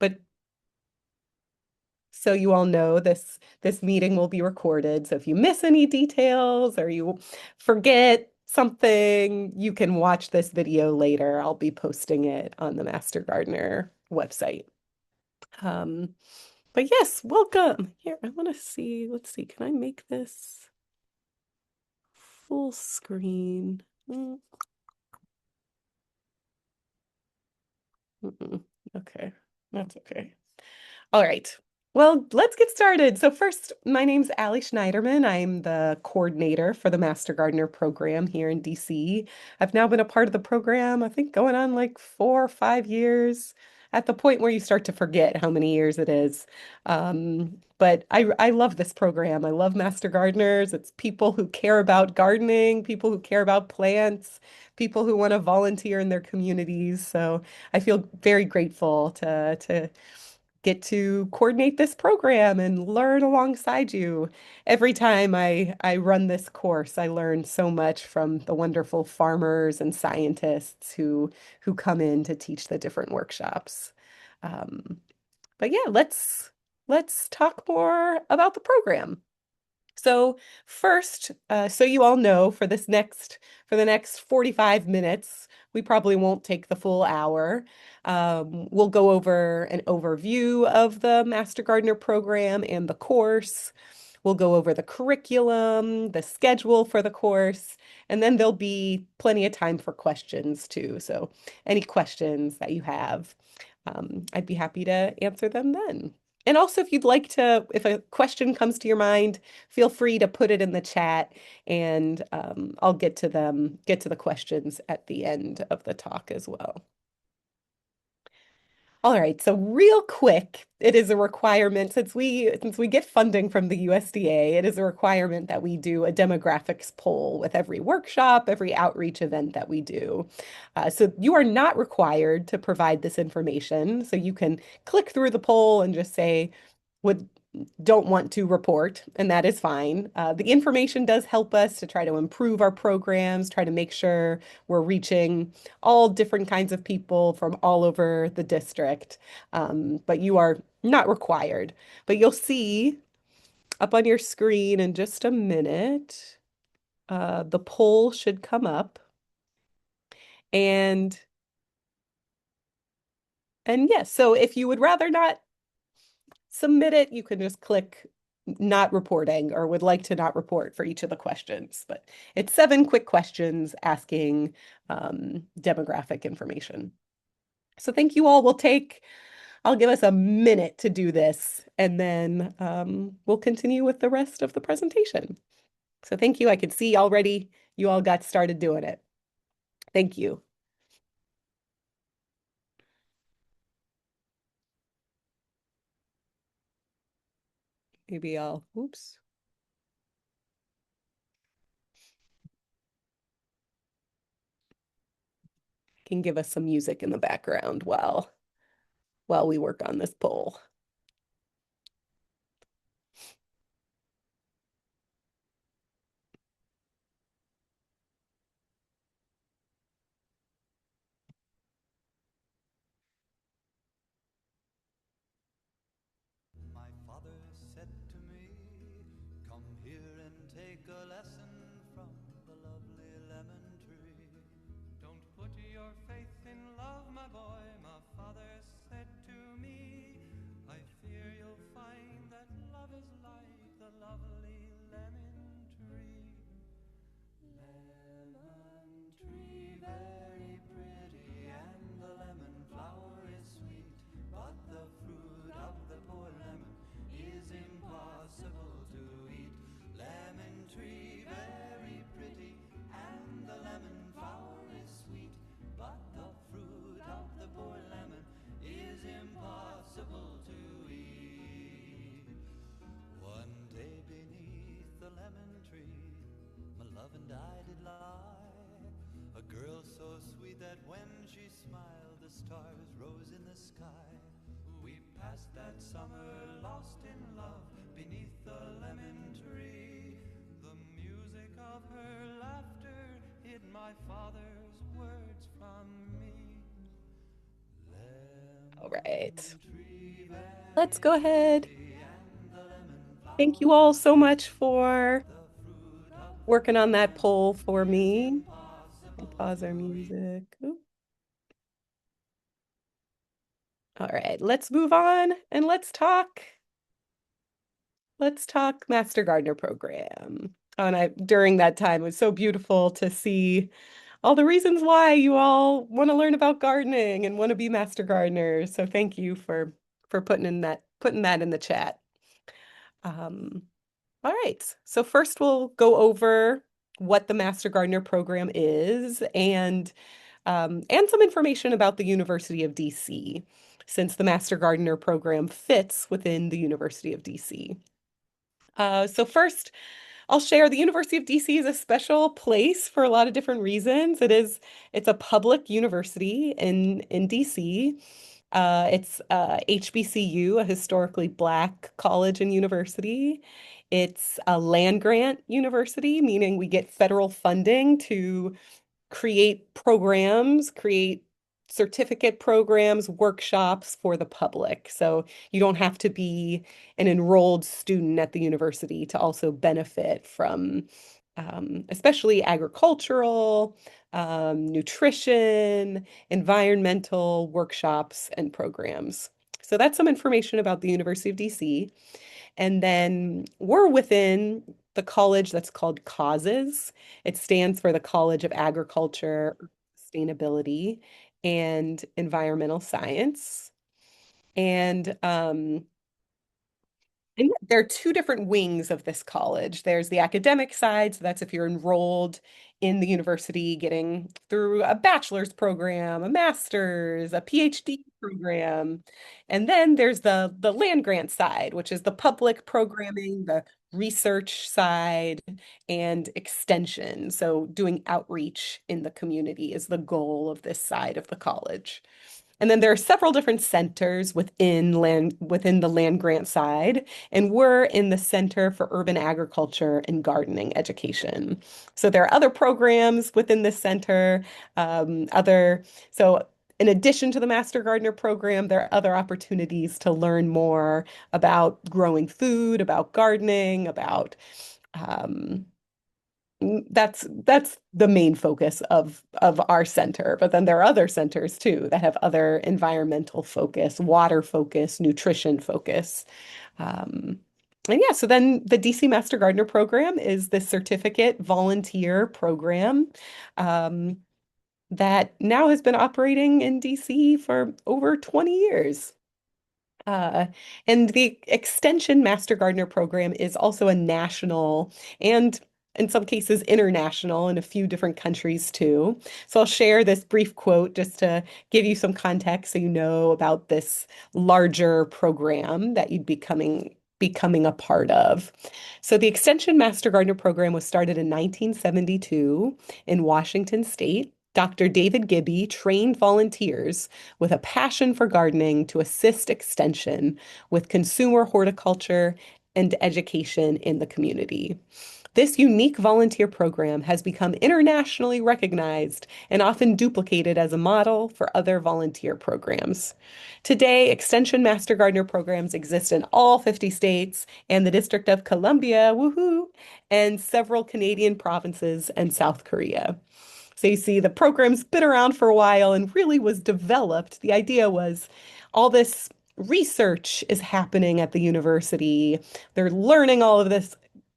But so you all know this meeting will be recorded. So if you miss any details or you forget something, you can watch this video later. I'll be posting it on the Master Gardener website. Um, but yes, welcome. Here, I want to see. Let's see. Can I make this full screen? Mm-mm. Okay, that's okay. All right. Well, let's get started. So first, my name's Allie Schneiderman. I'm the coordinator for the Master Gardener program here in DC. I've now been a part of the program, I think going on like 4 or 5 years, at the point where you start to forget how many years it is. But I love this program. I love Master Gardeners. It's people who care about gardening, people who care about plants, people who want to volunteer in their communities. So I feel very grateful to get to coordinate this program and learn alongside you. Every time I run this course, I learn so much from the wonderful farmers and scientists who come in to teach the different workshops. Um, but yeah, let's talk more about the program. So first, so you all know, for the next 45 minutes, we probably won't take the full hour. We'll go over an overview of the Master Gardener program and the course. We'll go over the curriculum, the schedule for the course, and then there'll be plenty of time for questions too. So any questions that you have, I'd be happy to answer them then. And also, if you'd like to, if a question comes to your mind, feel free to put it in the chat and I'll get to the questions at the end of the talk as well. All right, so real quick, it is a requirement since we get funding from the USDA, it is a requirement that we do a demographics poll with every workshop, every outreach event that we do. So you are not required to provide this information. So you can click through the poll and just say, would don't want to report, and that is fine. The information does help us to try to improve our programs, try to make sure we're reaching all different kinds of people from all over the district. But you are not required. But you'll see up on your screen in just a minute, the poll should come up. And yes, so if you would rather not submit it, you can just click not reporting or would like to not report for each of the questions. But it's 7 quick questions asking demographic information. So thank you all. I'll give us a minute to do this and then we'll continue with the rest of the presentation. So thank you. I can see already you all got started doing it. Thank you. Maybe oops, can give us some music in the background while we work on this poll. My father said to me, "Come here and take a lesson from the lovely lemon tree." "Don't put your faith in love, my boy," my father said to me. "I fear you'll find that love is like the lovely lemon tree." Lemon tree, very pretty, and the lemon flower is sweet, but the fruit of the poor lemon is impossible to eat. Lemon tree, very pretty, and the lemon flower is sweet, but the fruit of the poor lemon is impossible to eat. One day beneath the lemon tree, my love and I did lie. A girl so sweet that when she smiled, the stars rose in the sky. We passed that summer lost in love beneath the lemon tree. The music of her laughter hid my father's words from me. All right. let's go ahead. pretty and the lemon Thank you flower all is so sweet, much for but the fruit of the working on poor that lemon poll for is me. I'll impossible pause our to eat. music. Oop. All right, let's move on and let's talk. Let's talk Master Gardener program. Oh, and during that time, it was so beautiful to see all the reasons why you all want to learn about gardening and want to be master gardeners. So thank you for putting that in the chat. Um, all right. So first we'll go over what the Master Gardener program is and some information about the University of DC, since the Master Gardener program fits within the University of DC. So first, I'll share the University of DC is a special place for a lot of different reasons. It's a public university in DC. It's HBCU, a historically Black college and university. It's a land grant university, meaning we get federal funding to create programs, create certificate programs, workshops for the public. So you don't have to be an enrolled student at the university to also benefit from especially agricultural, nutrition, environmental workshops and programs. So that's some information about the University of DC. And then we're within the college that's called Causes. It stands for the College of Agriculture, Sustainability, and Environmental Science. And and there are two different wings of this college. There's the academic side, so that's if you're enrolled in the university getting through a bachelor's program, a master's, a PhD program. And then there's the land grant side, which is the public programming, the research side, and extension. So doing outreach in the community is the goal of this side of the college. And then there are several different centers within the land grant side, and we're in the Center for Urban Agriculture and Gardening Education. So there are other programs within this center, other so in addition to the Master Gardener program, there are other opportunities to learn more about growing food, about gardening, about um, that's the main focus of our center. But then there are other centers too that have other environmental focus, water focus, nutrition focus. Um, and yeah, so then the DC Master Gardener program is the certificate volunteer program that now has been operating in DC for over 20 years. Uh, and the Extension Master Gardener program is also a national and in some cases international in a few different countries too. So I'll share this brief quote just to give you some context so you know about this larger program that you'd becoming a part of. So the Extension Master Gardener program was started in 1972 in Washington State. Dr. David Gibby trained volunteers with a passion for gardening to assist Extension with consumer horticulture and education in the community. This unique volunteer program has become internationally recognized and often duplicated as a model for other volunteer programs. Today, Extension Master Gardener programs exist in all 50 states and the District of Columbia, woohoo, and several Canadian provinces and South Korea. So you see, the program's been around for a while and really was developed. The idea was all this research is happening at the university. They're learning all of this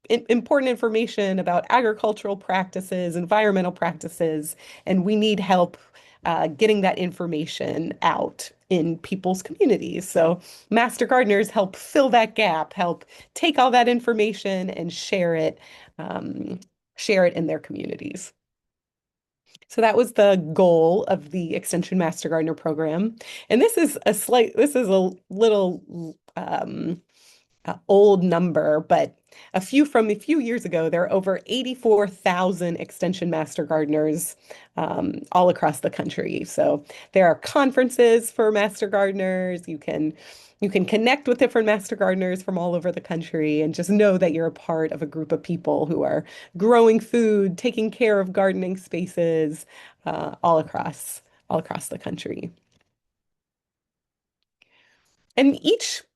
important information about agricultural practices, environmental practices, and we need help getting that information out in people's communities. So master gardeners help fill that gap, help take all that information and um, share it in their communities. So that was the goal of the Extension Master Gardener program. And this is a little old number, but a few years ago, there are over 84,000 Extension Master Gardeners all across the country. So there are conferences for Master Gardeners. You can connect with different Master Gardeners from all over the country and just know that you're a part of a group of people who are growing food, taking care of gardening spaces all across the country. And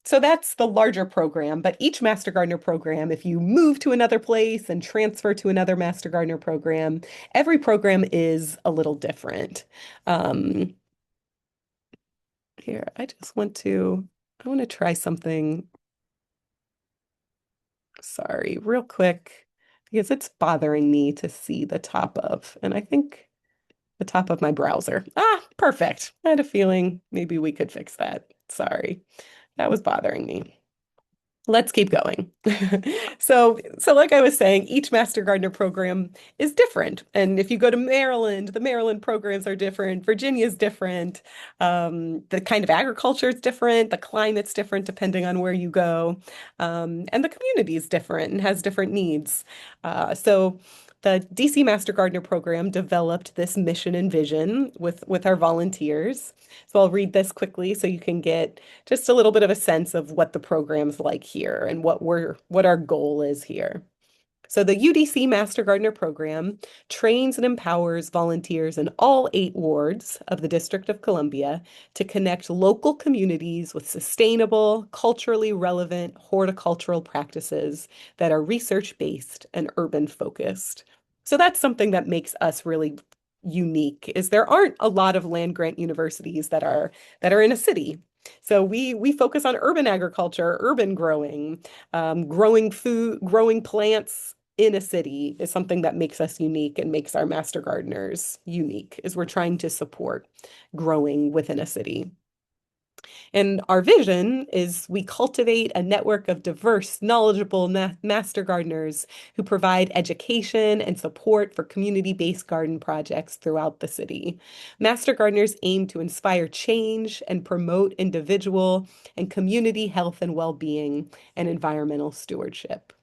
So that's the larger program, but each Master Gardener program, if you move to another place and transfer to another Master Gardener program, every program is a little different. Um, Here, I want to try something, sorry, real quick, because it's bothering me to see the top of, and I think the top of my browser. Ah, perfect. I had a feeling maybe we could fix that. Sorry, that was bothering me. Let's keep going. So like I was saying, each Master Gardener program is different. And if you go to Maryland, the Maryland programs are different. Virginia's different. The kind of agriculture is different. The climate's different depending on where you go. And the community is different and has different needs. So the DC Master Gardener program developed this mission and vision with our volunteers. So I'll read this quickly so you can get just a little bit of a sense of what the program's like here and what our goal is here. So the UDC Master Gardener program trains and empowers volunteers in all 8 wards of the District of Columbia to connect local communities with sustainable, culturally relevant horticultural practices that are research-based and urban-focused. So that's something that makes us really unique, is there aren't a lot of land grant universities that are in a city. So we focus on urban agriculture, urban growing, growing food, growing plants in a city is something that makes us unique and makes our master gardeners unique, is we're trying to support growing within a city. And our vision is we cultivate a network of diverse, knowledgeable master gardeners who provide education and support for community-based garden projects throughout the city. Master gardeners aim to inspire change and promote individual and community health and well-being and environmental stewardship.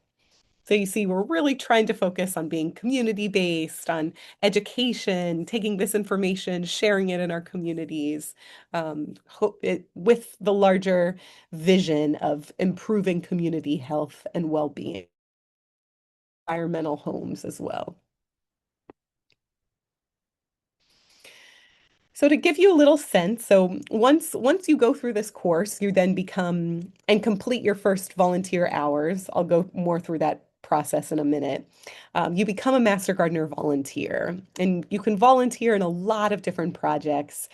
So you see, we're really trying to focus on being community based, on education, taking this information, sharing it in our communities, with the larger vision of improving community health and well-being, environmental homes as well. So to give you a little sense, so once you go through this course, you then become and complete your first volunteer hours. I'll go more through that process in a minute. You become a Master Gardener volunteer, and you can volunteer in a lot of different projects,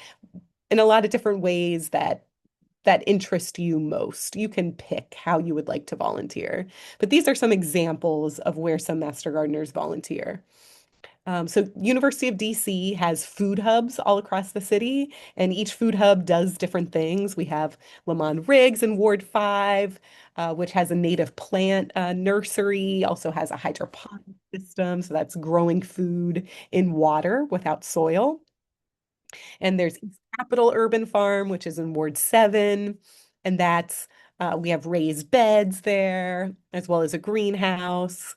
in a lot of different ways that interest you most. You can pick how you would like to volunteer. But these are some examples of where some Master Gardeners volunteer. So University of DC has food hubs all across the city, and each food hub does different things. We have Lamont Riggs in Ward 5, which has a native plant nursery, also has a hydroponic system, so that's growing food in water without soil. And there's East Capitol Urban Farm, which is in Ward 7, and that's we have raised beds there, as well as a greenhouse.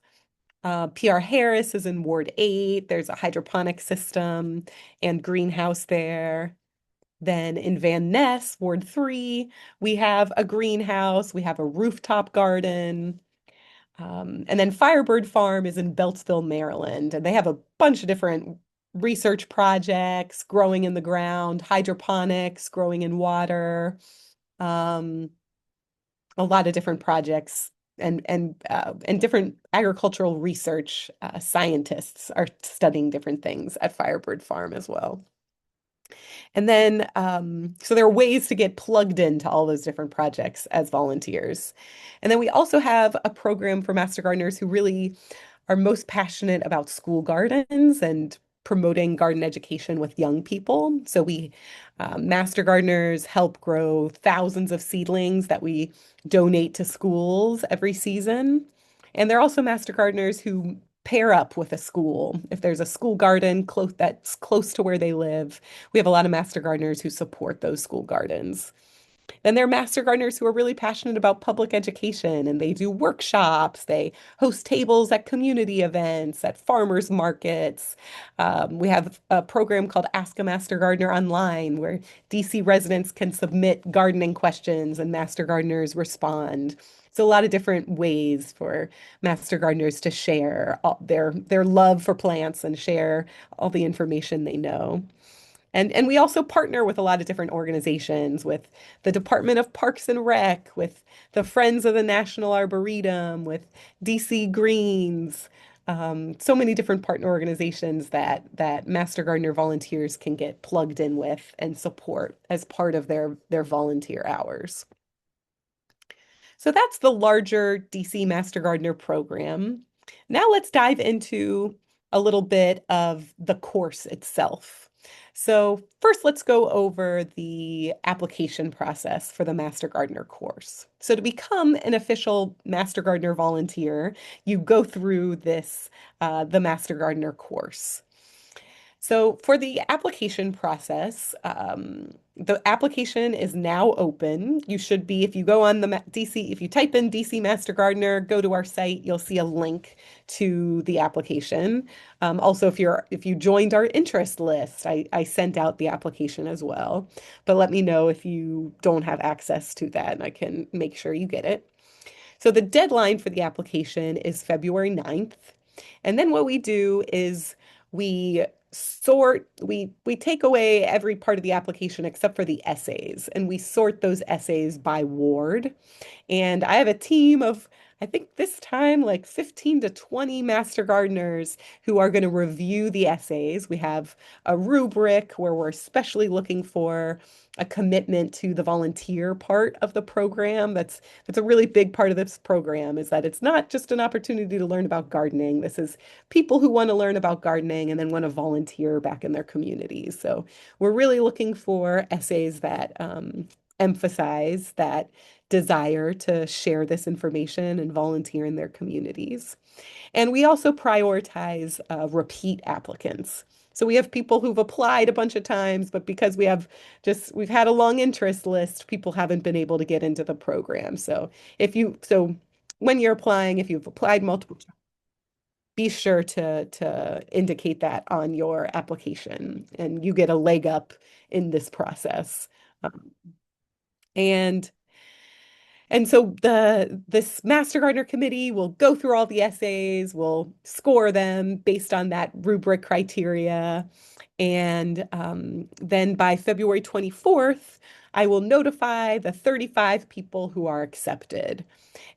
PR Harris is in Ward 8. There's a hydroponic system and greenhouse there. Then in Van Ness, Ward 3, we have a greenhouse, we have a rooftop garden. And then Firebird Farm is in Beltsville, Maryland, and they have a bunch of different research projects, growing in the ground, hydroponics, growing in water. Um, a lot of different projects and different agricultural research scientists are studying different things at Firebird Farm as well. And then, so there are ways to get plugged into all those different projects as volunteers. And then we also have a program for Master Gardeners who really are most passionate about school gardens and promoting garden education with young people. So we, Master Gardeners help grow thousands of seedlings that we donate to schools every season. And they're also Master Gardeners who pair up with a school. If there's a school garden close that's close to where they live, we have a lot of Master Gardeners who support those school gardens. Then there are Master Gardeners who are really passionate about public education and they do workshops, they host tables at community events, at farmers markets. We have a program called Ask a Master Gardener Online where DC residents can submit gardening questions and Master Gardeners respond. So a lot of different ways for Master Gardeners to share their love for plants and share all the information they know. And we also partner with a lot of different organizations, with the Department of Parks and Rec, with the Friends of the National Arboretum, with DC Greens, so many different partner organizations that Master Gardener volunteers can get plugged in with and support as part of their volunteer hours. So that's the larger DC Master Gardener program. Now let's dive into a little bit of the course itself. So first, let's go over the application process for the Master Gardener course. So to become an official Master Gardener volunteer, you go through the Master Gardener course. So for the application process, the application is now open. You should be, if you go on the DC, if you type in DC Master Gardener, go to our site, you'll see a link to the application. Also, if you joined our interest list, I sent out the application as well. But let me know if you don't have access to that, and I can make sure you get it. So the deadline for the application is February 9th. And then what we do is we take away every part of the application except for the essays, and we sort those essays by ward. And I have a team of, I think this time, like 15 to 20 master gardeners who are going to review the essays. We have a rubric where we're especially looking for a commitment to the volunteer part of the program. That's a really big part of this program, is that it's not just an opportunity to learn about gardening. This is people who want to learn about gardening and then want to volunteer back in their communities. So we're really looking for essays that emphasize that desire to share this information and volunteer in their communities. And we also prioritize repeat applicants. So we have people who've applied a bunch of times, but because we've had a long interest list, people haven't been able to get into the program. So when you're applying, if you've applied multiple times, be sure to indicate that on your application, and you get a leg up in this process. Um, and and so this Master Gardener Committee will go through all the essays, will score them based on that rubric criteria. And then by February 24th, I will notify the 35 people who are accepted.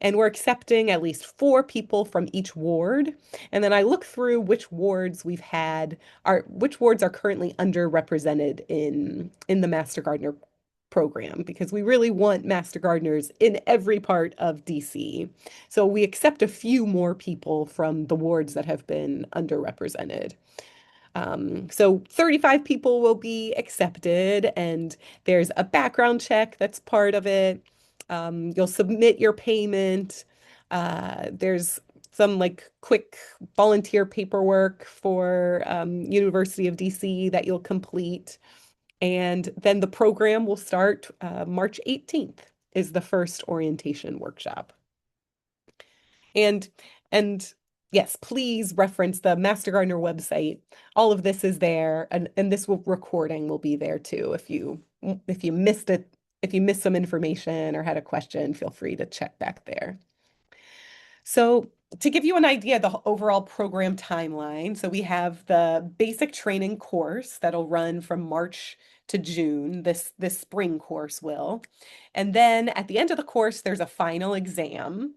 And we're accepting at least 4 people from each ward. And then I look through which wards are currently underrepresented in the Master Gardener program, because we really want Master Gardeners in every part of DC. So we accept a few more people from the wards that have been underrepresented. So 35 people will be accepted, and there's a background check that's part of it. You'll submit your payment. There's some like quick volunteer paperwork for University of DC that you'll complete. And then the program will start March 18th is the first orientation workshop. And and yes, please reference the Master Gardener website. All of this is there, and this recording will be there too. If you missed it, if you missed some information or had a question, feel free to check back there. So to give you an idea of the overall program timeline, so we have the basic training course that'll run from March to June. This spring course will. And then at the end of the course, there's a final exam.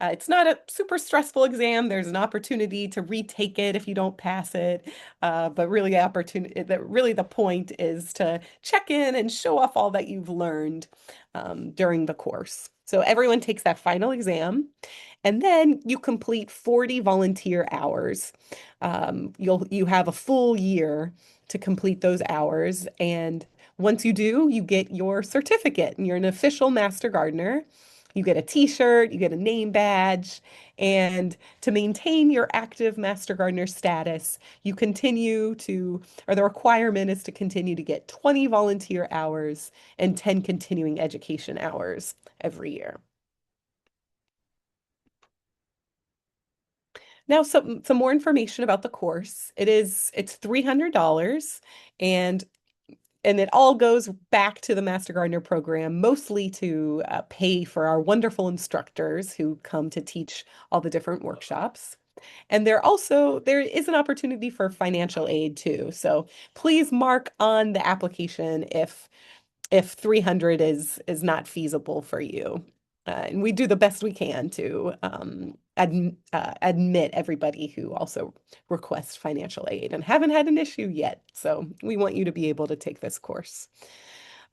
It's not a super stressful exam. There's an opportunity to retake it if you don't pass it. But really the point is to check in and show off all that you've learned during the course. So everyone takes that final exam. And then you complete 40 volunteer hours. You have a full year to complete those hours. And once you do, you get your certificate, and you're an official Master Gardener. You get a t-shirt, you get a name badge, and to maintain your active Master Gardener status, the requirement is to continue to get 20 volunteer hours and 10 continuing education hours every year. Now, some more information about the course. It's $300, and it all goes back to the Master Gardener program, mostly to pay for our wonderful instructors who come to teach all the different workshops. And there is an opportunity for financial aid too. So please mark on the application if 300 is not feasible for you. And we do the best we can to admit everybody who also requests financial aid and haven't had an issue yet. So we want you to be able to take this course.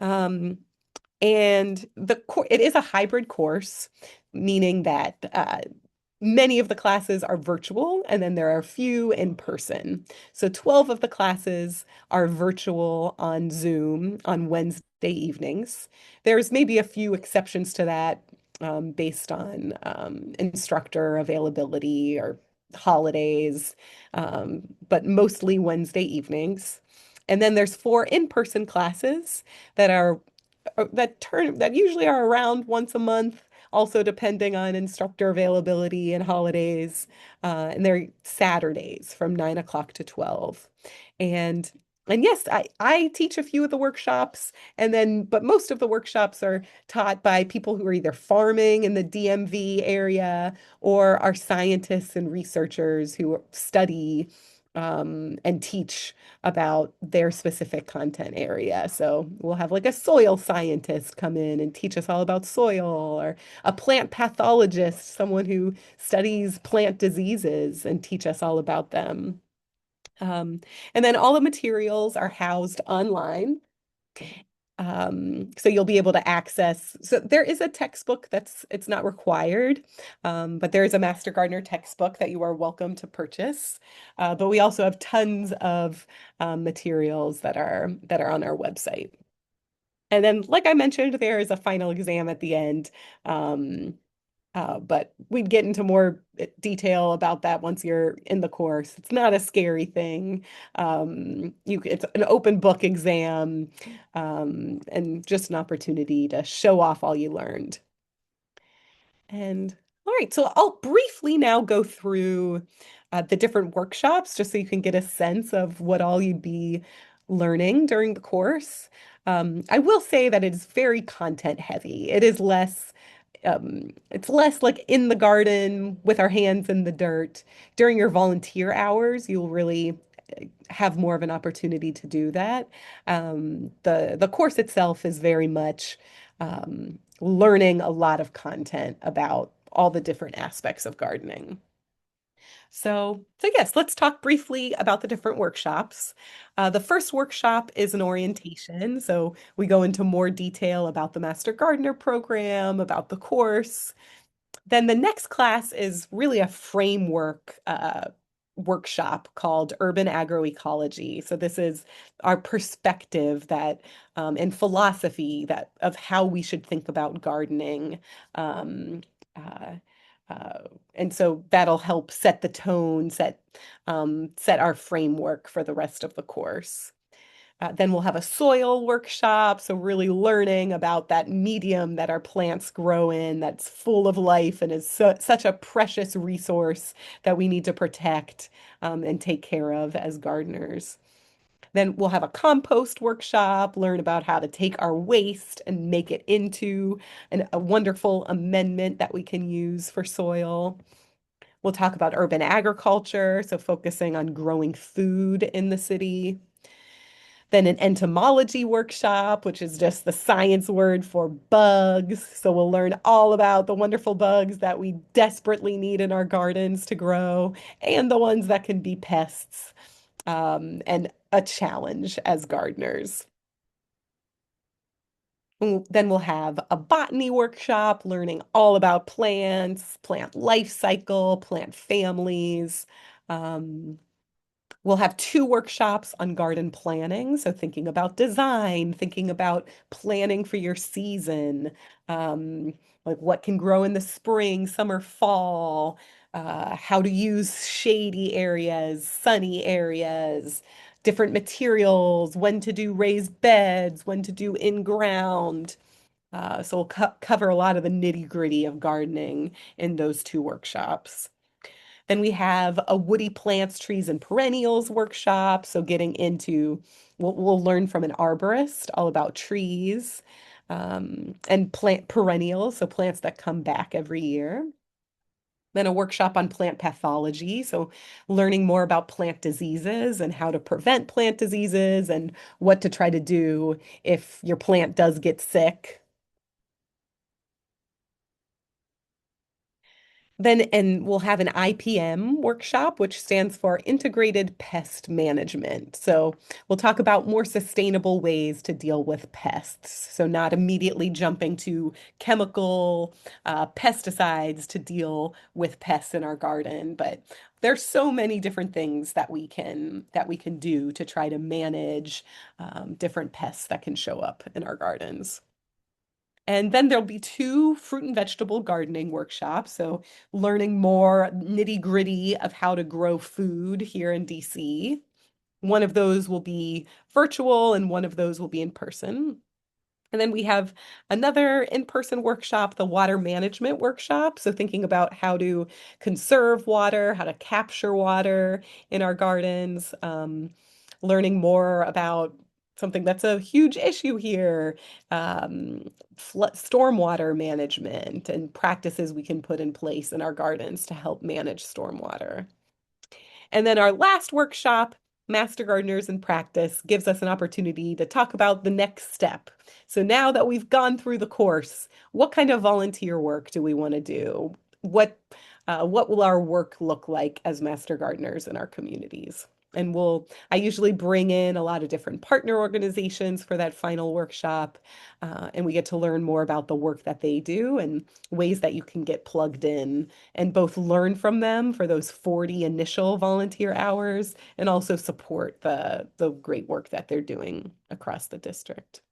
Um, and it is a hybrid course, meaning that many of the classes are virtual, and then there are a few in person. So 12 of the classes are virtual on Zoom on Wednesday evenings. There's maybe a few exceptions to that based on instructor availability or holidays, but mostly Wednesday evenings. And then there's four in-person classes that are that usually are around once a month, also depending on instructor availability and holidays. And they're Saturdays from 9 o'clock to 12. And and yes, I teach a few of the workshops, but most of the workshops are taught by people who are either farming in the DMV area or are scientists and researchers who study and teach about their specific content area. So we'll have like a soil scientist come in and teach us all about soil, or a plant pathologist, someone who studies plant diseases and teach us all about them. Um, and then all the materials are housed online. So you'll be able to access. So there is a textbook it's not required, but there is a Master Gardener textbook that you are welcome to purchase. But we also have tons of materials that are on our website. And then, like I mentioned, there is a final exam at the end. Um, but we'd get into more detail about that once you're in the course. It's not a scary thing. It's an open book exam, and just an opportunity to show off all you learned. And all right, so I'll briefly now go through the different workshops just so you can get a sense of what all you'd be learning during the course. I will say that it's very content heavy. It's less like in the garden with our hands in the dirt. During your volunteer hours, you'll really have more of an opportunity to do that. The course itself is very much learning a lot of content about all the different aspects of gardening. So yes, let's talk briefly about the different workshops. The first workshop is an orientation. So we go into more detail about the Master Gardener program, about the course. Then the next class is really a framework workshop called Urban Agroecology. So this is our perspective that and philosophy that of how we should think about gardening. Um, uh, uh, and so that'll help set the tone, set our framework for the rest of the course. Then we'll have a soil workshop, so really learning about that medium that our plants grow in that's full of life and is such a precious resource that we need to protect and take care of as gardeners. Then we'll have a compost workshop, learn about how to take our waste and make it into a wonderful amendment that we can use for soil. We'll talk about urban agriculture, so focusing on growing food in the city. Then an entomology workshop, which is just the science word for bugs. So we'll learn all about the wonderful bugs that we desperately need in our gardens to grow and the ones that can be pests, and a challenge as gardeners. Then we'll have a botany workshop, learning all about plants, plant life cycle, plant families. Um, We'll have two workshops on garden planning. So thinking about design, thinking about planning for your season, like what can grow in the spring, summer, fall, how to use shady areas, sunny areas, different materials, when to do raised beds, when to do in-ground. So we'll cover a lot of the nitty-gritty of gardening in those two workshops. Then we have a woody plants, trees, and perennials workshop. So we'll learn from an arborist all about trees and plant perennials, so plants that come back every year. Then a workshop on plant pathology, so learning more about plant diseases and how to prevent plant diseases and what to try to do if your plant does get sick. Then, and we'll have an IPM workshop, which stands for Integrated Pest Management. So we'll talk about more sustainable ways to deal with pests. So not immediately jumping to chemical pesticides to deal with pests in our garden, but there's so many different things that we can do to try to manage different pests that can show up in our gardens. And then there'll be two fruit and vegetable gardening workshops. So, learning more nitty-gritty of how to grow food here in DC. One of those will be virtual, and one of those will be in person. And then we have another in-person workshop, the water management workshop. So thinking about how to conserve water, how to capture water in our gardens, learning more about something that's a huge issue here, stormwater management and practices we can put in place in our gardens to help manage stormwater. And then our last workshop, Master Gardeners in Practice, gives us an opportunity to talk about the next step. So now that we've gone through the course, what kind of volunteer work do we want to do? What will our work look like as Master Gardeners in our communities? And I usually bring in a lot of different partner organizations for that final workshop, and we get to learn more about the work that they do and ways that you can get plugged in and both learn from them for those 40 initial volunteer hours and also support the great work that they're doing across the district.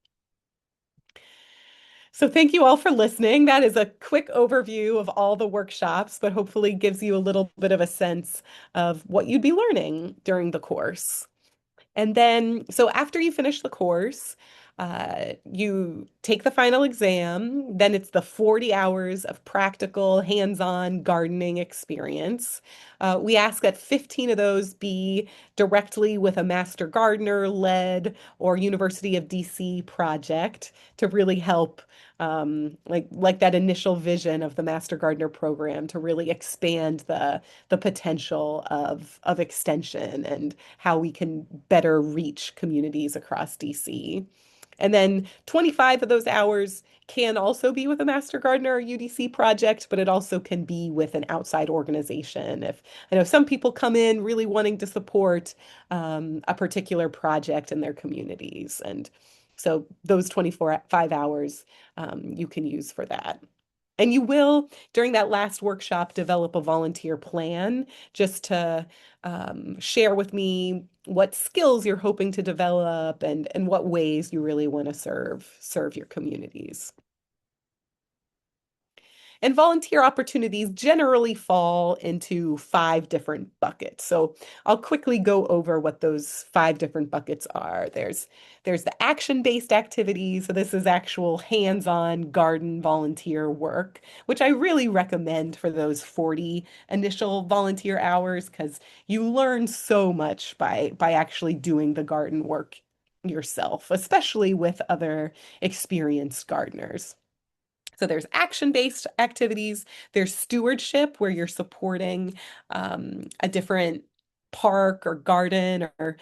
So thank you all for listening. That is a quick overview of all the workshops, but hopefully gives you a little bit of a sense of what you'd be learning during the course. And then, so after you finish the course, you take the final exam. Then it's the 40 hours of practical, hands-on gardening experience. We ask that 15 of those be directly with a Master Gardener led or University of DC project to really help like that initial vision of the Master Gardener program to really expand the potential of extension and how we can better reach communities across DC. And then 25 of those hours can also be with a Master Gardener or UDC project, but it also can be with an outside organization. If I know some people come in really wanting to support a particular project in their communities. And so those 5 hours you can use for that. And you will, during that last workshop, develop a volunteer plan just to share with me what skills you're hoping to develop and what ways you really want to serve your communities. And volunteer opportunities generally fall into 5 different buckets. So I'll quickly go over what those 5 different buckets are. There's the action-based activities. So this is actual hands-on garden volunteer work, which I really recommend for those 40 initial volunteer hours because you learn so much by actually doing the garden work yourself, especially with other experienced gardeners. So there's action-based activities, there's stewardship where you're supporting a different park or garden or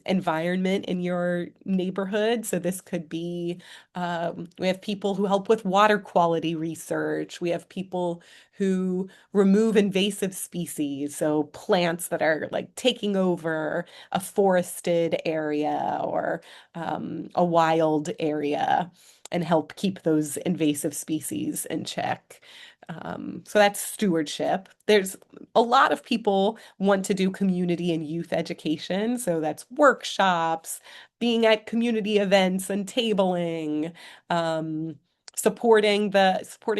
environment in your neighborhood. So this could be, we have people who help with water quality research. We have people who remove invasive species, so plants that are like taking over a forested area or a wild area and help keep those invasive species in check. So that's stewardship. There's a lot of people want to do community and youth education. So that's workshops, being at community events and tabling, um, supporting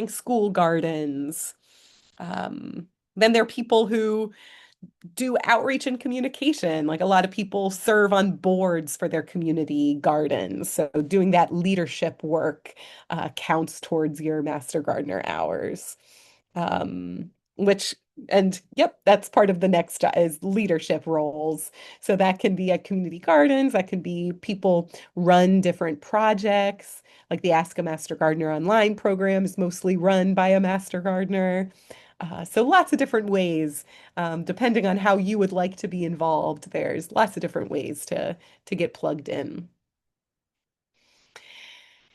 school gardens. Um, then there are people who do outreach and communication. Like a lot of people serve on boards for their community gardens. So doing that leadership work counts towards your Master Gardener hours. Which, and yep, that's part of the next is leadership roles. So that can be at community gardens, that can be people run different projects. Like the Ask a Master Gardener online program is mostly run by a Master Gardener. So lots of different ways, depending on how you would like to be involved. There's lots of different ways to get plugged in.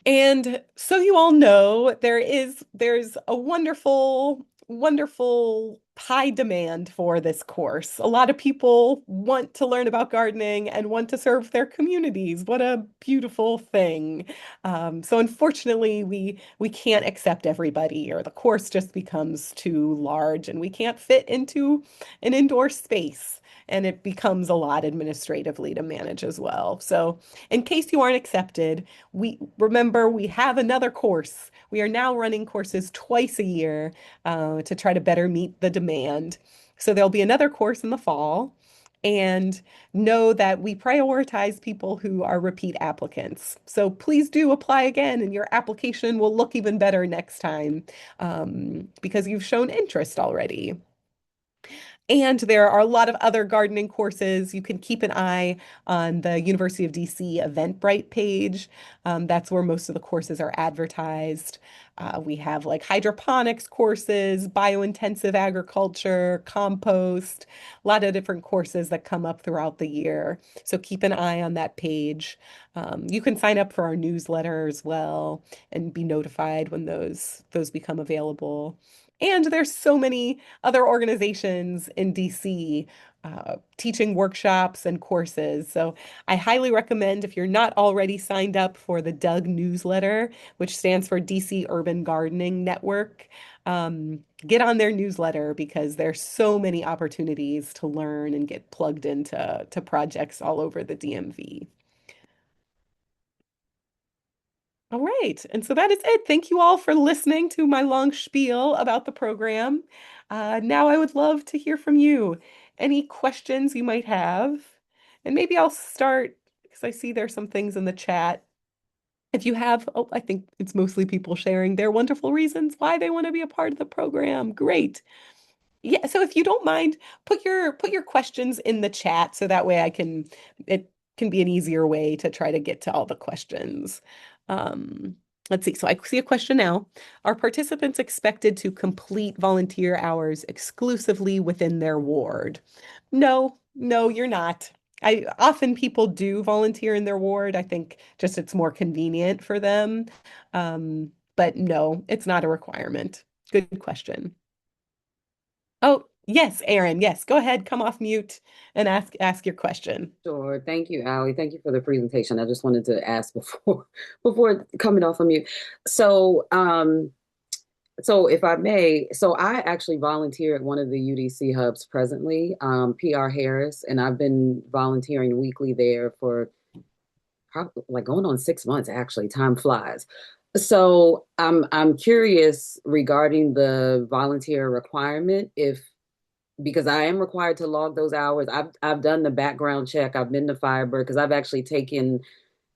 And so you all know there's a wonderful high demand for this course. A lot of people want to learn about gardening and want to serve their communities. What a beautiful thing. So unfortunately, we can't accept everybody, or the course just becomes too large, and we can't fit into an indoor space. And it becomes a lot administratively to manage as well. So, in case you aren't accepted, we remember we have another course. We are now running courses twice a year to try to better meet the demand. So there'll be another course in the fall. And know that we prioritize people who are repeat applicants. So please do apply again, and your application will look even better next time because you've shown interest already. And there are a lot of other gardening courses. You can keep an eye on the University of DC Eventbrite page. That's where most of the courses are advertised. We have like hydroponics courses, biointensive agriculture, compost, a lot of different courses that come up throughout the year. So keep an eye on that page. You can sign up for our newsletter as well and be notified when those become available. And there's so many other organizations in DC teaching workshops and courses. So I highly recommend if you're not already signed up for the Doug newsletter, which stands for DC Urban Gardening Network, get on their newsletter because there's so many opportunities to learn and get plugged into projects all over the DMV. All right. And so that is it. Thank you all for listening to my long spiel about the program. Now I would love to hear from you. Any questions you might have? And maybe I'll start because I see there's some things in the chat. If you have, oh, I think it's mostly people sharing their wonderful reasons why they want to be a part of the program. Great. Yeah, so if you don't mind, put your questions in the chat so that way it can be an easier way to try to get to all the questions. Let's see. So I see a question now. Are participants expected to complete volunteer hours exclusively within their ward? No, no, you're not. I often people do volunteer in their ward. I think just it's more convenient for them. But no, it's not a requirement. Good question. Oh, yes, Aaron. Yes, go ahead. Come off mute and ask your question. Sure. Thank you, Ali. Thank you for the presentation. I just wanted to ask before before coming off of mute. So, so if I may, so I actually volunteer at one of the UDC hubs presently, PR Harris, and I've been volunteering weekly there for probably like going on 6 months, actually. Time flies. So I'm curious regarding the volunteer requirement, if because I am required to log those hours. I've done the background check. I've been to Firebird because I've actually taken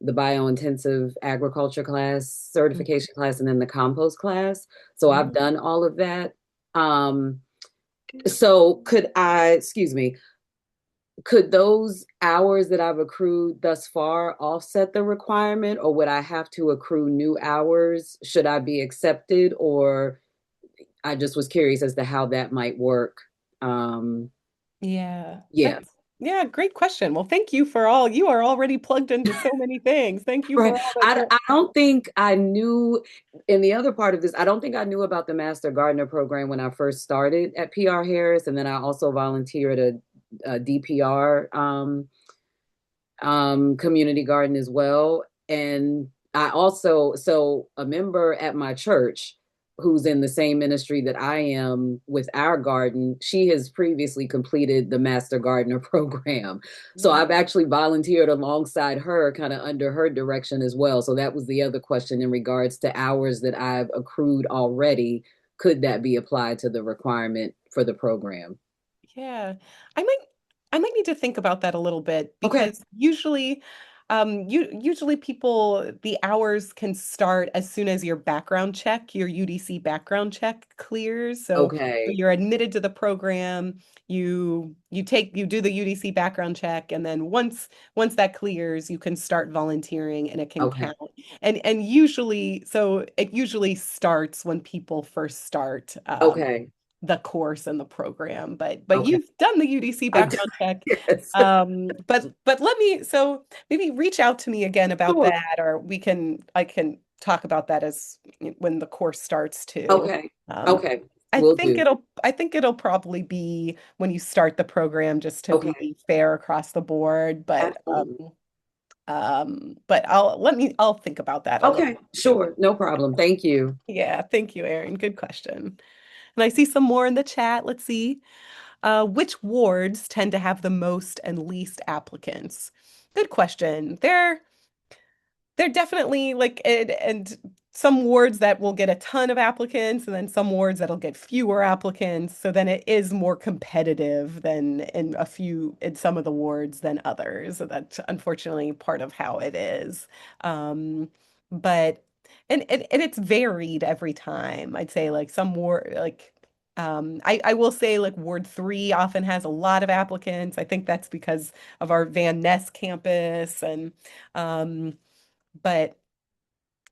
the biointensive agriculture class, certification class, and then the compost class. So I've Mhm. done all of that. Um, so excuse me, could those hours that I've accrued thus far offset the requirement, or would I have to accrue new hours? Should I be accepted, or I just was curious as to how that might work. Um, Yeah, yeah. yeah, great question. Well, thank you for all. You are already plugged into so many things. Thank you for Right. all that. I don't think I knew, in the other part of this, I don't think I knew about the Master Gardener program when I first started at PR Harris. And then I also volunteered at a DPR community garden as well. And I also, so a member at my church who's in the same ministry that I am with our garden, she has previously completed the Master Gardener program. So Yeah. I've actually volunteered alongside her, kind of under her direction as well. So that was the other question in regards to hours that I've accrued already. Could that be applied to the requirement for the program? Yeah. I might I might need to think about that a little bit Okay. because usually people the hours can start as soon as your background check, your UDC background check clears. So Okay. you're admitted to the program, you do the UDC background check, and then once that clears, you can start volunteering and it can Okay. count. And usually so it usually starts when people first start. Okay. the course and the program. But Okay. you've done the UDC I do. background check. Yes. But let me so maybe reach out to me again about Sure. that, or I can talk about that as when the course starts too. Okay. Um, Okay. Will do. I think it'll probably be when you start the program just to Okay. be fair across the board, Absolutely. but I'll think about that a little Okay. too. Sure. No problem. Thank you. Yeah, thank you, Erin. Good question. And I see some more in the chat. Let's see. Which wards tend to have the most and least applicants? Good question. They're definitely like and some wards that will get a ton of applicants and then some wards that'll get fewer applicants. So then it is more competitive than in some of the wards than others. So that's unfortunately part of how it is. But and it's varied every time. I'd say like some ward like I will say like Ward 3 often has a lot of applicants. I think that's because of our Van Ness campus and um but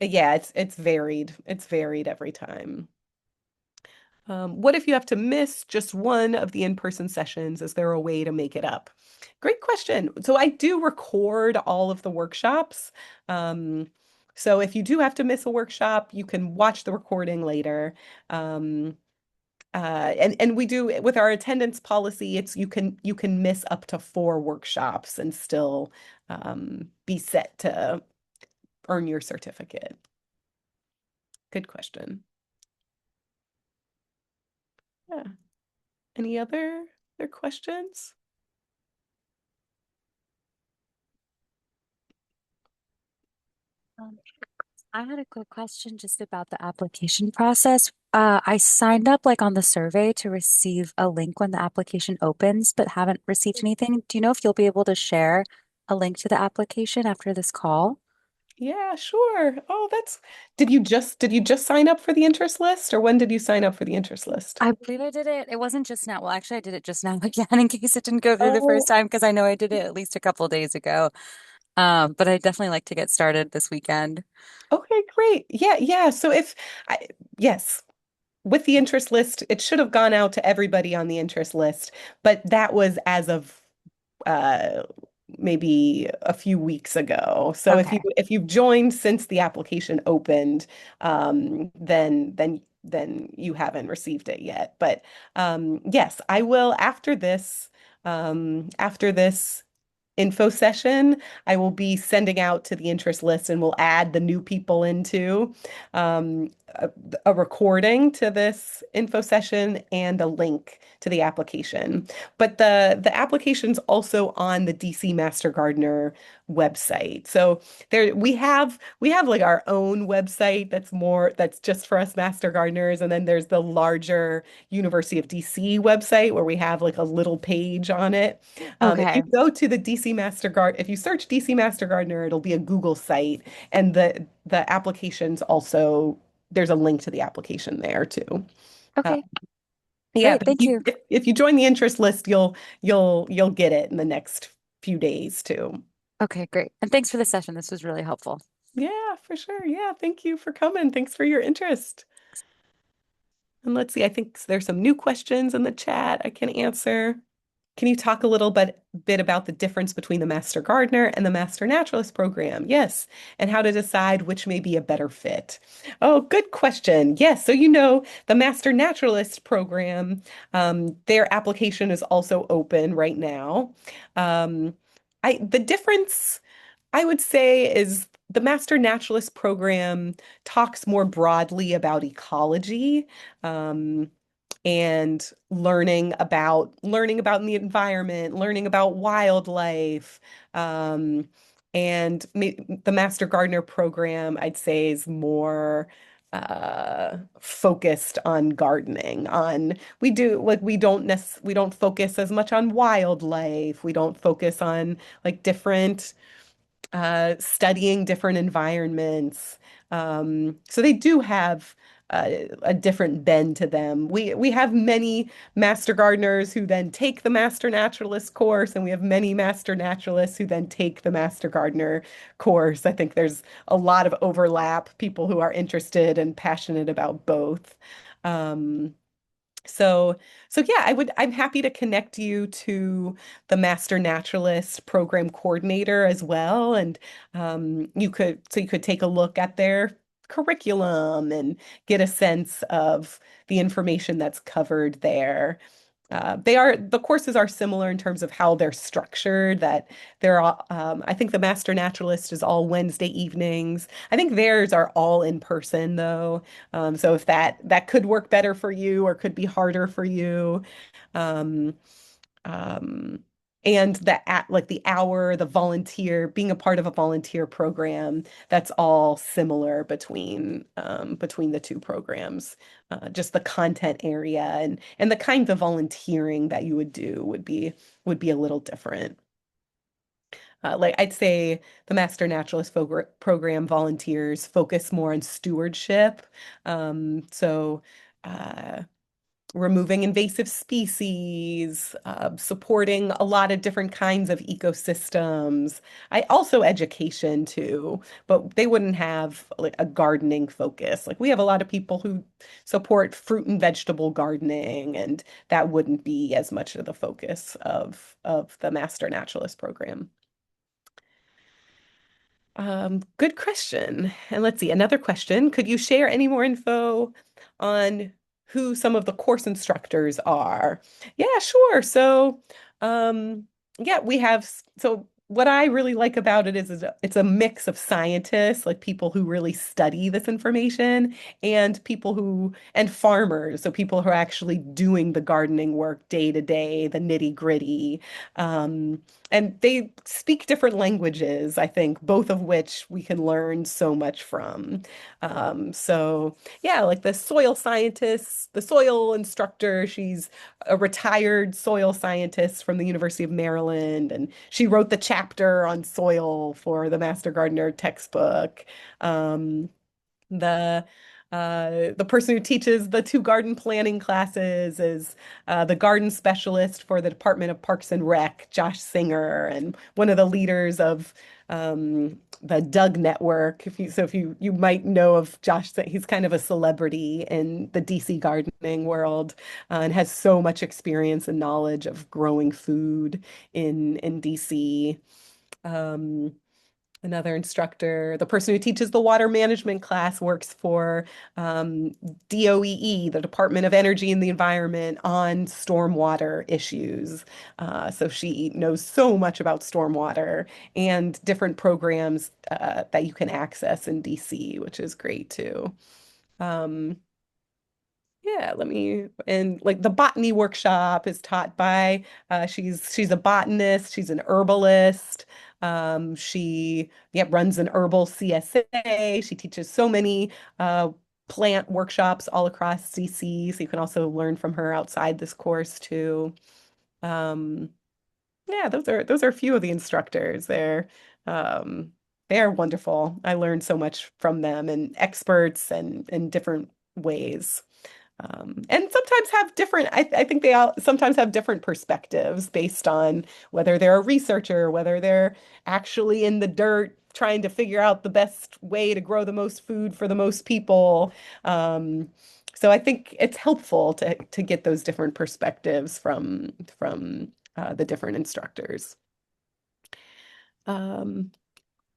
yeah, it's varied. It's varied every time. What if you have to miss just one of the in-person sessions? Is there a way to make it up? Great question. So I do record all of the workshops. Um, so if you do have to miss a workshop, you can watch the recording later. Um, and we do with our attendance policy, it's you can miss up to 4 workshops and still be set to earn your certificate. Good question. Yeah. Any other questions? Um, I had a quick question just about the application process. I signed up like on the survey to receive a link when the application opens, but haven't received anything. Do you know if you'll be able to share a link to the application after this call? Yeah, sure. Oh, that's did you just sign up for the interest list or when did you sign up for the interest list? I believe I did it. It wasn't just now. Well, actually, I did it just now again in case it didn't go through the first Oh, time because I know I did it at least a couple of days ago. But I'd definitely like to get started this weekend. okay, great. Yeah, yeah. So if I yes, with the interest list, it should have gone out to everybody on the interest list, but that was as of uh maybe a few weeks ago. So Okay. if you've joined since the application opened, then you haven't received it yet. But yes, I will after this info session, I will be sending out to the interest list and we'll add the new people into um, a, a recording to this info session and a link to the application. But the application's also on the DC Master Gardener website. So there we have like our own website that's just for us Master Gardeners, and then there's the larger University of DC website where we have like a little page on it. If you Okay. go to the DC Master Guard, if you search DC Master Gardener, it'll be a Google site, and the applications also there's a link to the application there too. Uh, Okay. yeah, Great. but Thank you. if you join the interest list, you'll get it in the next few days too. Okay, great. And thanks for the session. This was really helpful. Yeah, for sure. Yeah, thank you for coming. Thanks for your interest. And let's see, I think there's some new questions in the chat I can answer. Can you talk a little bit about the difference between the Master Gardener and the Master Naturalist program? Yes, and how to decide which may be a better fit. Oh, good question. Yes, so the Master Naturalist program, their application is also open right now. The difference I would say is the Master Naturalist program talks more broadly about ecology. Um, and learning about the environment, learning about wildlife, um, and the Master Gardener program, I'd say, is more focused on gardening. On we do like we don't focus as much on wildlife. We don't focus on like different studying different environments. So they do have a different bend to them. We have many master gardeners who then take the master naturalist course, and we have many master naturalists who then take the master gardener course. I think there's a lot of overlap, people who are interested and passionate about both. Um, So, so yeah, I'm happy to connect you to the Master Naturalist program coordinator as well. And you could take a look at their curriculum and get a sense of the information that's covered there. The courses are similar in terms of how they're structured, that I think the Master Naturalist is all Wednesday evenings. I think theirs are all in person though. So if that could work better for you or could be harder for you. Um, um, and like the hour, the volunteer, being a part of a volunteer program, that's all similar between the two programs. Just the content area and the kinds of volunteering that you would do would be a little different. Like I'd say the Master Naturalist program volunteers focus more on stewardship. So uh, removing invasive species, supporting a lot of different kinds of ecosystems. I also education too, but they wouldn't have like a gardening focus. Like we have a lot of people who support fruit and vegetable gardening, and that wouldn't be as much of the focus of the Master Naturalist program. Good question. And let's see, another question. Could you share any more info on who some of the course instructors are? Yeah, sure. Yeah, so what I really like about it is it's a mix of scientists, like people who really study this information, and farmers, so people who are actually doing the gardening work day to day, the nitty gritty. Um, and they speak different languages, I think, both of which we can learn so much from. Yeah, like the soil instructor, she's a retired soil scientist from the University of Maryland, and she wrote the chapter on soil for the Master Gardener textbook. Um, the the person who teaches the two garden planning classes is the garden specialist for the Department of Parks and Rec, Josh Singer, and one of the leaders of the Doug Network. If you might know of Josh, he's kind of a celebrity in the DC gardening world, and has so much experience and knowledge of growing food in DC. Um, Another instructor, the person who teaches the water management class works for DOEE, the Department of Energy and the Environment, on stormwater issues. So she knows so much about stormwater and different programs that you can access in DC, which is great too. Um, yeah, and like the botany workshop is taught by, she's a botanist, she's an herbalist. She, yeah, runs an herbal CSA. She teaches so many plant workshops all across DC, so you can also learn from her outside this course too. Um, yeah, those are a few of the instructors. They're wonderful. I learned so much from them and experts and in different ways. And sometimes have I think they all sometimes have different perspectives based on whether they're a researcher, whether they're actually in the dirt trying to figure out the best way to grow the most food for the most people. Um, so I think it's helpful to get those different perspectives from the different instructors. Um,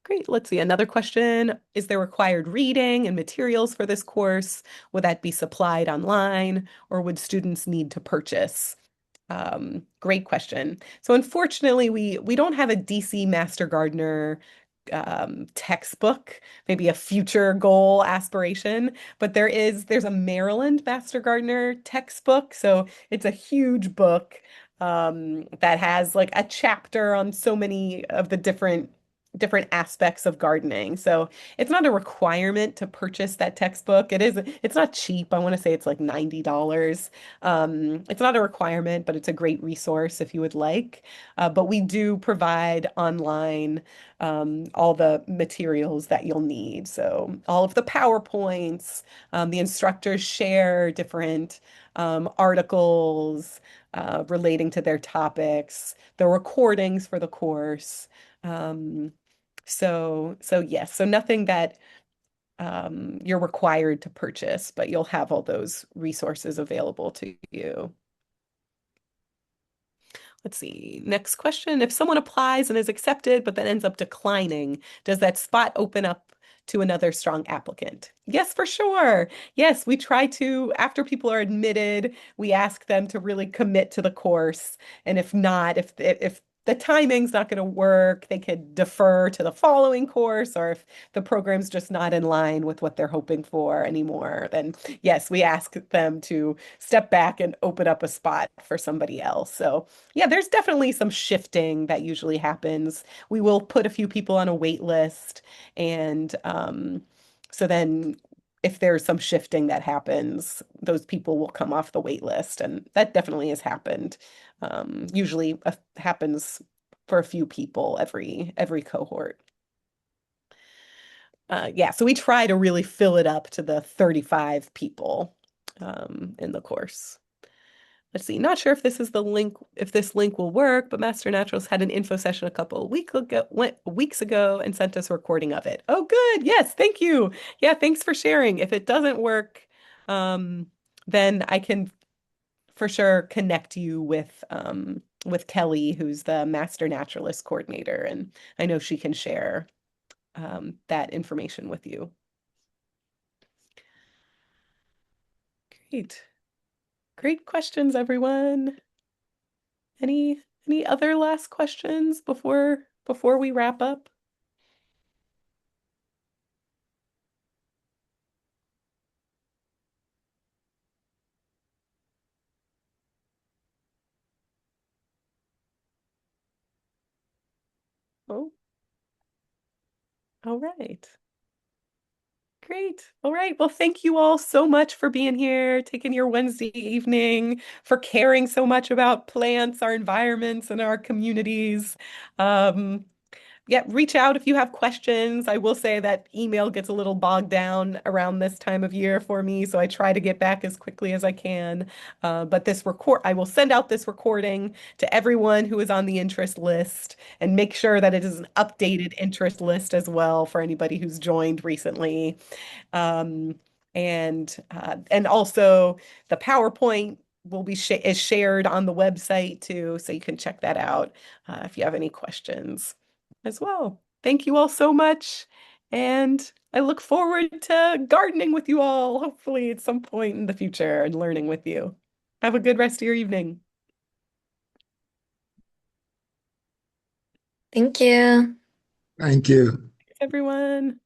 Great. Let's see. Another question. Is there required reading and materials for this course? Would that be supplied online or would students need to purchase? Great question. So unfortunately, we don't have a DC Master Gardener textbook, maybe a future goal aspiration, but there's a Maryland Master Gardener textbook. So it's a huge book that has like a chapter on so many of the different aspects of gardening. So it's not a requirement to purchase that textbook. It's not cheap. I want to say it's like $90. It's not a requirement, but it's a great resource if you would like. But we do provide online all the materials that you'll need. So all of the PowerPoints, the instructors share different articles relating to their topics, the recordings for the course. Um, so yes, so nothing that you're required to purchase, but you'll have all those resources available to you. Let's see. Next question. If someone applies and is accepted, but then ends up declining, does that spot open up to another strong applicant? Yes, for sure. Yes, we try to, after people are admitted, we ask them to really commit to the course. And if not, if the timing's not going to work, they could defer to the following course, or if the program's just not in line with what they're hoping for anymore, then yes, we ask them to step back and open up a spot for somebody else. So yeah, there's definitely some shifting that usually happens. We will put a few people on a wait list, and so then if there's some shifting that happens, those people will come off the wait list, and that definitely has happened. Usually happens for a few people every cohort. Yeah, so we try to really fill it up to the 35 people in the course. Let's see. Not sure if this is the link, if this link will work, but Master Naturals had an info session a couple of weeks ago and sent us a recording of it. Oh, good. Yes, thank you. Yeah, thanks for sharing. If it doesn't work, um, then I can for sure connect you with Kelly, who's the Master Naturalist coordinator, and I know she can share that information with you. Great. Great questions, everyone. Any other last questions before we wrap up? Oh, all right. Great. All right. Well, thank you all so much for being here, taking your Wednesday evening, for caring so much about plants, our environments, and our communities. Um, yeah, reach out if you have questions. I will say that email gets a little bogged down around this time of year for me, so I try to get back as quickly as I can. But I will send out this recording to everyone who is on the interest list and make sure that it is an updated interest list as well for anybody who's joined recently. Um, and also the PowerPoint will be sh is shared on the website too, so you can check that out if you have any questions as well. Thank you all so much, and I look forward to gardening with you all, hopefully at some point in the future, and learning with you. Have a good rest of your evening. Thank you. Thank you. Thanks, everyone.